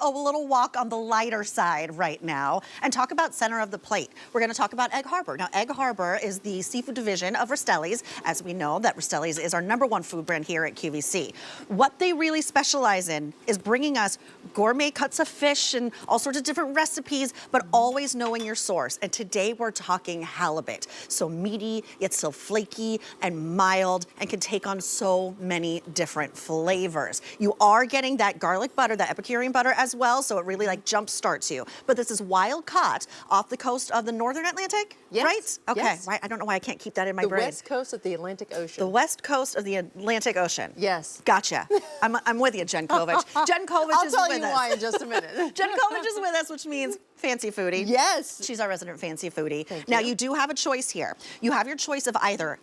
a little walk on the lighter side right now and talk about center of the plate. We're gonna talk about Egg Harbor. Now, Egg Harbor is the seafood division of Rastelli's. As we know, that Rastelli's is our #1 food brand here at QVC. What they really specialize in is bringing us gourmet cuts of fish and all sorts of different recipes, but always knowing your source. And today we're talking halibut. So meaty, yet still flaky and mild, and can take on so many different flavors. You are getting that garlic butter, that Epicurean butter as well, so it really like jump starts you. But this is wild caught off the coast of the northern Atlantic, yes. right? Okay, yes. right. I don't know why I can't keep that in my brain. The west coast of the Atlantic Ocean. The west coast of the Atlantic Ocean. Yes. Gotcha. I'm with you, Jen Kovich. Jen Kovich I'll is tell with you us. why in just a minute. Jen Kovich is with us, which means fancy foodie. Yes. She's our resident fancy foodie. Thank now, you. you do have a choice here. You have your choice of either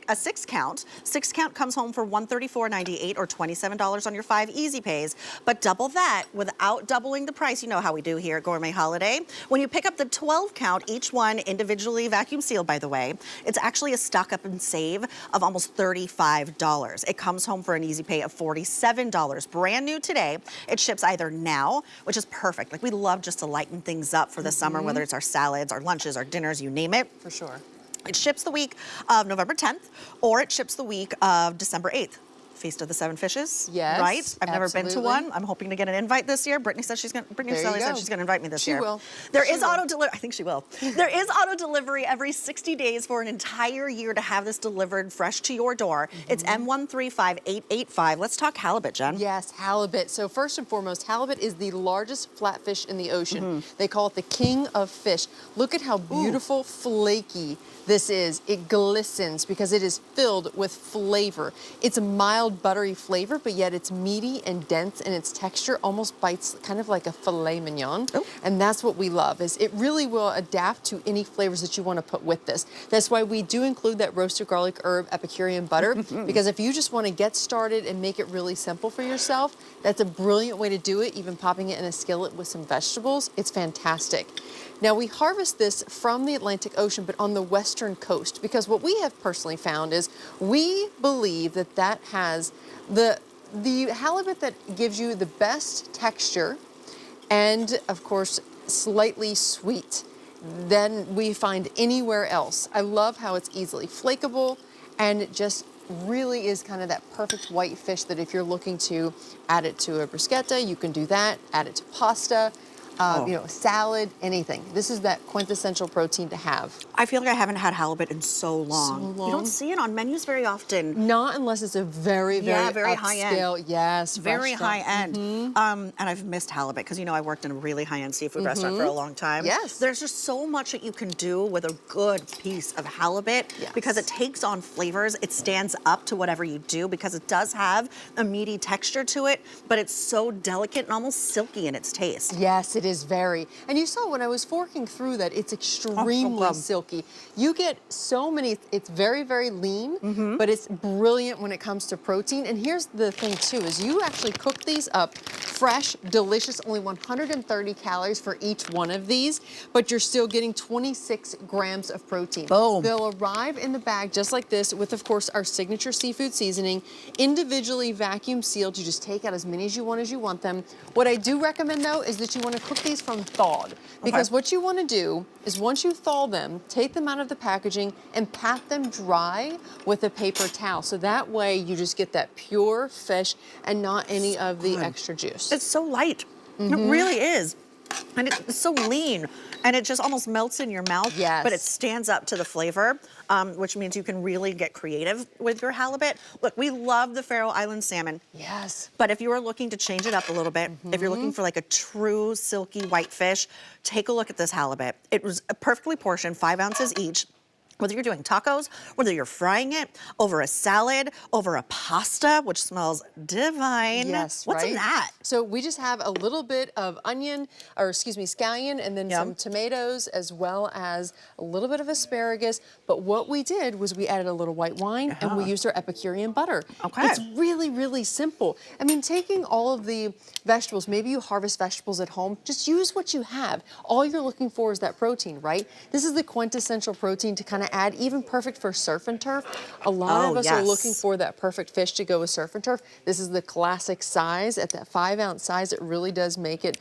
a 6 count. 6 count comes home for $134.98 or $27 on your 5 easy pays. But double that without doubling the price. You know how we do here at Gourmet Holiday. When you pick up the 12 count, each one individually vacuum sealed, by the way, it's actually a stock up and save of almost $35. It comes home for an easy pay of $47. Brand new today. It ships either now, which is perfect. Like, we love just to lighten things up for the summer, whether it's our salads, our lunches, our dinners, you name it. For sure. It ships the week of November 10th, or it ships the week of December 8th. Feast of the Seven Fishes. Yes, right? I've never been to absolutely. one. I'm hoping to get an invite this year. Brittany says she's going. Brittany Stelly said she's going to invite me this year. She will. There is auto delivery. I think she will. There is auto delivery every 60 days for an entire year to have this delivered fresh to your door. It's M135885. Let's talk halibut, Jen. Yes, halibut. So first and foremost, halibut is the largest flatfish in the ocean. They call it the king of fish. Look at how beautiful, flaky this is. It glistens because it is filled with flavor. It's a mild, buttery flavor, but yet it's meaty and dense, and its texture almost bites kind of like a filet mignon. And that's what we love, is it really will adapt to any flavors that you want to put with this. That's why we do include that roasted garlic herb Epicurean butter, because if you just want to get started and make it really simple for yourself, that's a brilliant way to do it, even popping it in a skillet with some vegetables. It's fantastic. Now, we harvest this from the Atlantic Ocean, but on the western coast, because what we have personally found is we believe that that has the halibut that gives you the best texture and, of course, slightly sweet than we find anywhere else. I love how it's easily flakeable, and it just really is kind of that perfect white fish that if you're looking to add it to a bruschetta, you can do that, add it to pasta. You know, salad, anything. This is that quintessential protein to have. I feel like I haven't had halibut in so long. So long. You don't see it on menus very often. Not unless it's a very, very high end. upscale, yes, Very restaurant. high end. And I've missed halibut because, you know, I worked in a really high-end seafood restaurant for a long time. Yes. There's just so much that you can do with a good piece of halibut because it takes on flavors. It stands up to whatever you do because it does have a meaty texture to it, but it's so delicate and almost silky in its taste. Yes, it is very. And you saw when I was forking through that, it's extremely silky. You get so many, it's very, very lean, but it's brilliant when it comes to protein. And here's the thing too, is you actually cook these up fresh, delicious, only 130 calories for each one of these, but you're still getting 26 grams of protein. Boom. They'll arrive in the bag just like this with, of course, our signature seafood seasoning, individually vacuum sealed. You just take out as many as you want them. What I do recommend though is that you want to cook these from thawed, because what you want to do is once you thaw them, take them out of the packaging and pat them dry with a paper towel. So that way you just get that pure fish and not any of the extra juice. It's so light. It really is. And it's so lean. And it just almost melts in your mouth. Yes. But it stands up to the flavor, which means you can really get creative with your halibut. Look, we love the Faroe Island salmon. Yes. But if you are looking to change it up a little bit, if you're looking for like a true silky white fish, take a look at this halibut. It was perfectly portioned, 5 ounces each. Whether you're doing tacos, whether you're frying it over a salad, over a pasta, which smells divine. Yes, What's in that? So we just have a little bit of onion, or excuse me, scallion, and then some tomatoes, as well as a little bit of asparagus. But what we did was we added a little white wine, and we used our Epicurean butter. Okay. It's really, really simple. I mean, taking all of the vegetables, maybe you harvest vegetables at home, just use what you have. All you're looking for is that protein, right? This is the quintessential protein to kind of to add, even perfect for surf and turf. A lot of us are looking for that perfect fish to go with surf and turf. This is the classic size. At that 5-ounce size, it really does make it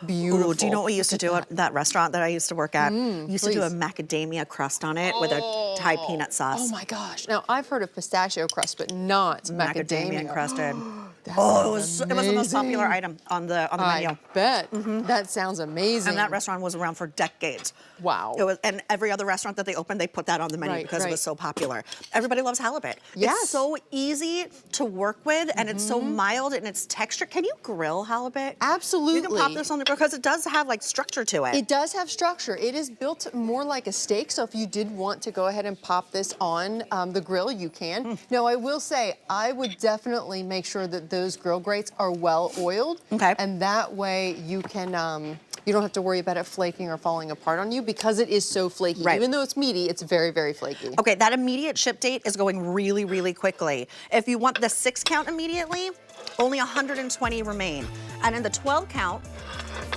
beautiful. Ooh, do you know what we used to do at that restaurant that I used to work at? Used to do a macadamia crust on it with a Thai peanut sauce. Oh my gosh. Now, I've heard of pistachio crust, but not macadamia encrusted. That Oh, it sounds was the most amazing. popular item on the menu. I bet. That sounds amazing. And that restaurant was around for decades. Wow. It was, and every other restaurant that they opened, they put that on the menu because it was so popular. Everybody loves halibut. Yes. It's so easy to work with, and it's so mild in its texture. Can you grill halibut? Absolutely. You can pop this on the grill because it does have like structure to it. It does have structure. It is built more like a steak, so if you did want to go ahead and pop this on the grill, you can. Now, I will say, I would definitely make sure that those grill grates are well oiled. Okay. And that way you can, you don't have to worry about it flaking or falling apart on you because it is so flaky. Right. Even though it's meaty, it's very, very flaky. Okay, that immediate ship date is going really, really quickly. If you want the 6 count immediately, only 120 remain. And in the 12 count,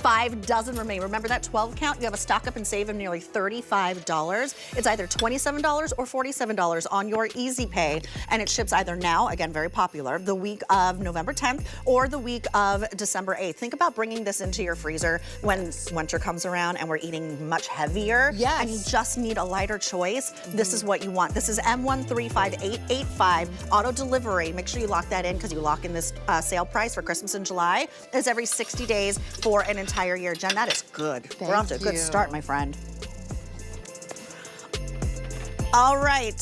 5 dozen remain. Remember that 12 count? You have a stock up and save of nearly $35. It's either $27 or $47 on your Easy Pay, and it ships either now, again, very popular, the week of November 10th or the week of December 8th. Think about bringing this into your freezer when winter comes around and we're eating much heavier. Yes. And you just need a lighter choice. This is what you want. This is M135885 auto delivery. Make sure you lock that in because you lock in this sale price for Christmas in July. It's every 60 days for an entire year. Jen, that is good. We're off to a good start, my friend. All right.